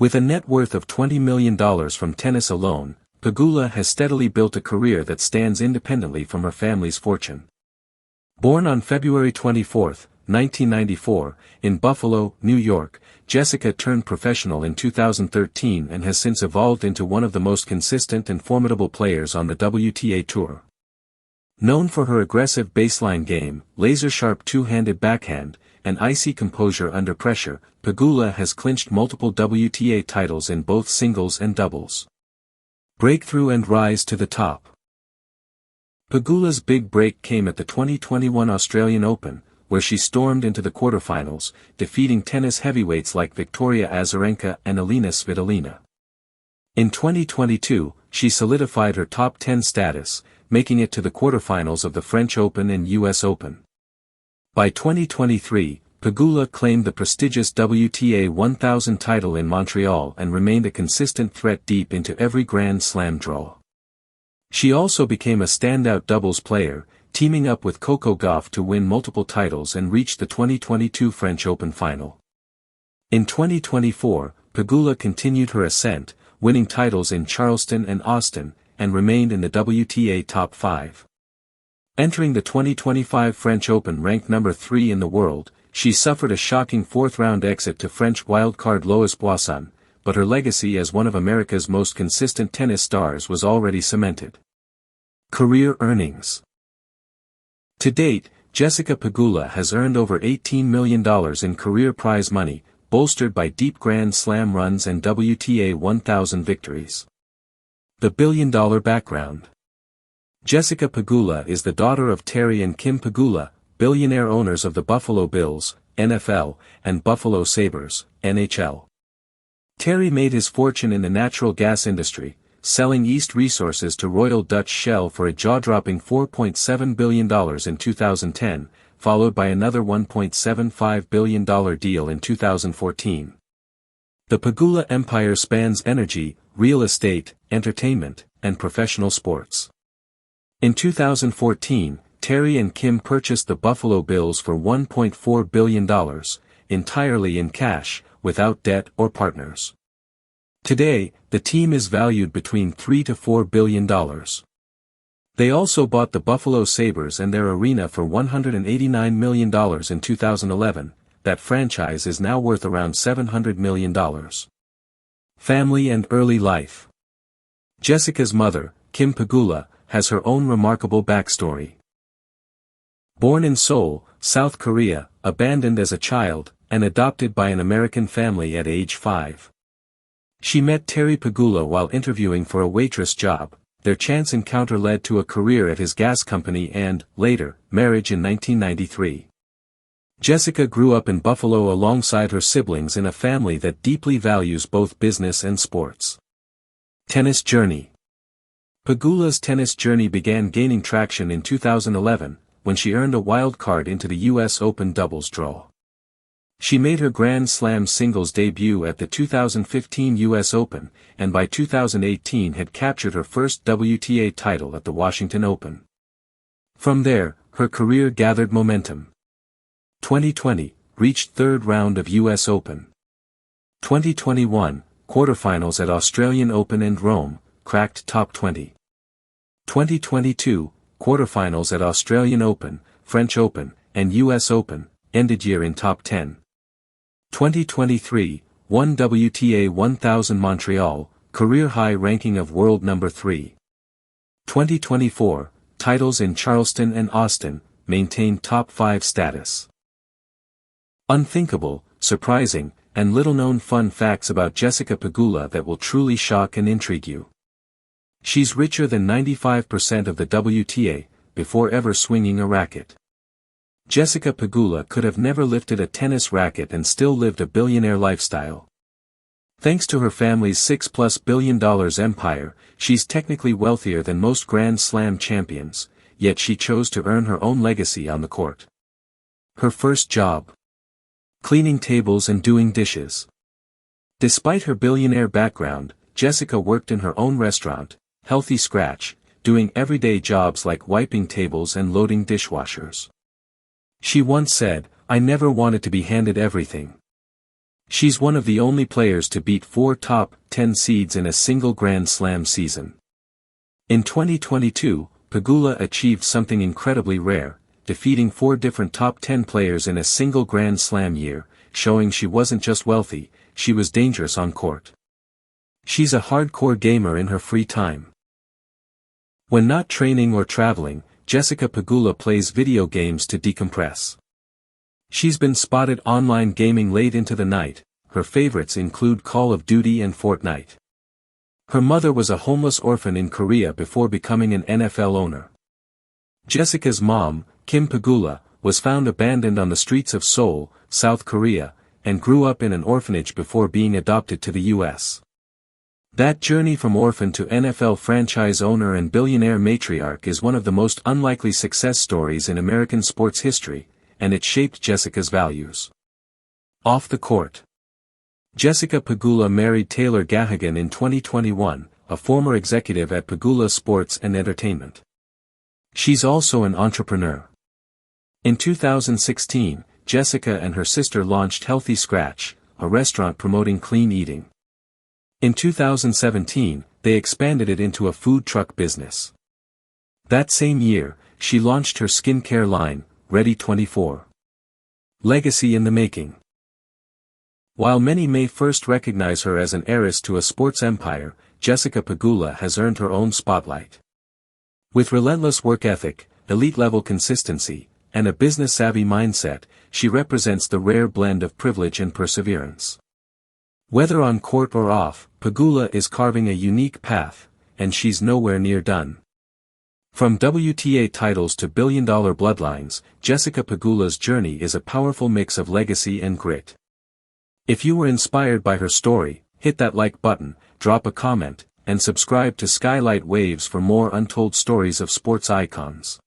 With a net worth of $20 million from tennis alone, Pegula has steadily built a career that stands independently from her family's fortune. Born on February 24, 1994, in Buffalo, New York, Jessica turned professional in 2013 and has since evolved into one of the most consistent and formidable players on the WTA Tour. Known for her aggressive baseline game, laser-sharp two-handed backhand, and icy composure under pressure, Pegula has clinched multiple WTA titles in both singles and doubles. Breakthrough and rise to the top. Pegula's big break came at the 2021 Australian Open, where she stormed into the quarterfinals, defeating tennis heavyweights like Victoria Azarenka and Elena Svitolina. In 2022, she solidified her top 10 status, making it to the quarterfinals of the French Open and US Open. By 2023, Pegula claimed the prestigious WTA 1000 title in Montreal and remained a consistent threat deep into every Grand Slam draw. She also became a standout doubles player, teaming up with Coco Gauff to win multiple titles and reach the 2022 French Open final. In 2024, Pegula continued her ascent, winning titles in Charleston and Austin, and remained in the WTA top 5. Entering the 2025 French Open ranked number 3 in the world, she suffered a shocking fourth-round exit to French wildcard Lois Boisson, but her legacy as one of America's most consistent tennis stars was already cemented. Career earnings. To date, Jessica Pegula has earned over $18 million in career prize money, bolstered by deep Grand Slam runs and WTA 1000 victories. The billion-dollar background. Jessica Pegula is the daughter of Terry and Kim Pegula, billionaire owners of the Buffalo Bills, NFL, and Buffalo Sabres, NHL. Terry made his fortune in the natural gas industry, selling East Resources to Royal Dutch Shell for a jaw-dropping $4.7 billion in 2010, followed by another $1.75 billion deal in 2014. The Pegula empire spans energy, real estate, entertainment, and professional sports. In 2014, Terry and Kim purchased the Buffalo Bills for $1.4 billion, entirely in cash, without debt or partners. Today, the team is valued between $3 to $4 billion. They also bought the Buffalo Sabres and their arena for $189 million in 2011, that franchise is now worth around $700 million. Family and early life. Jessica's mother, Kim Pegula, has her own remarkable backstory. Born in Seoul, South Korea, abandoned as a child, and adopted by an American family at age 5. She met Terry Pegula while interviewing for a waitress job. Their chance encounter led to a career at his gas company and, later, marriage in 1993. Jessica grew up in Buffalo alongside her siblings in a family that deeply values both business and sports. Tennis journey. Pegula's tennis journey began gaining traction in 2011, when she earned a wild card into the US Open doubles draw. She made her Grand Slam singles debut at the 2015 US Open, and by 2018 had captured her first WTA title at the Washington Open. From there, her career gathered momentum. 2020, reached third round of US Open. 2021, quarterfinals at Australian Open and Rome, cracked top 20. 2022, quarterfinals at Australian Open, French Open, and US Open, ended year in top 10. 2023, won WTA 1000 Montreal, career high ranking of world number 3. 2024, titles in Charleston and Austin, maintained top 5 status. Unthinkable, surprising, and little-known fun facts about Jessica Pegula that will truly shock and intrigue you. She's richer than 95% of the WTA, before ever swinging a racket. Jessica Pegula could have never lifted a tennis racket and still lived a billionaire lifestyle. Thanks to her family's $6+ billion empire, she's technically wealthier than most Grand Slam champions, yet she chose to earn her own legacy on the court. Her first job: cleaning tables and doing dishes. Despite her billionaire background, Jessica worked in her own restaurant, Healthy Scratch, doing everyday jobs like wiping tables and loading dishwashers. She once said, "I never wanted to be handed everything. She's one of the only players to beat 4 top 10 seeds in a single Grand Slam season. In 2022, Pegula achieved something incredibly rare, defeating 4 different top 10 players in a single Grand Slam year, showing she wasn't just wealthy, she was dangerous on court. She's a hardcore gamer in her free time. When not training or traveling, Jessica Pegula plays video games to decompress. She's been spotted online gaming late into the night. Her favorites include Call of Duty and Fortnite. Her mother was a homeless orphan in Korea before becoming an NFL owner. Jessica's mom, Kim Pegula, was found abandoned on the streets of Seoul, South Korea, and grew up in an orphanage before being adopted to the U.S. That journey from orphan to NFL franchise owner and billionaire matriarch is one of the most unlikely success stories in American sports history, and it shaped Jessica's values. Off the court. Jessica Pegula married Taylor Gahagan in 2021, a former executive at Pegula Sports and Entertainment. She's also an entrepreneur. In 2016, Jessica and her sister launched Healthy Scratch, a restaurant promoting clean eating. In 2017, they expanded it into a food truck business. That same year, she launched her skincare line, Ready 24. Legacy in the making. While many may first recognize her as an heiress to a sports empire, Jessica Pegula has earned her own spotlight. With relentless work ethic, elite-level consistency, and a business-savvy mindset, she represents the rare blend of privilege and perseverance. Whether on court or off, Pegula is carving a unique path, and she's nowhere near done. From WTA titles to billion-dollar bloodlines, Jessica Pegula's journey is a powerful mix of legacy and grit. If you were inspired by her story, hit that like button, drop a comment, and subscribe to Skylight Waves for more untold stories of sports icons.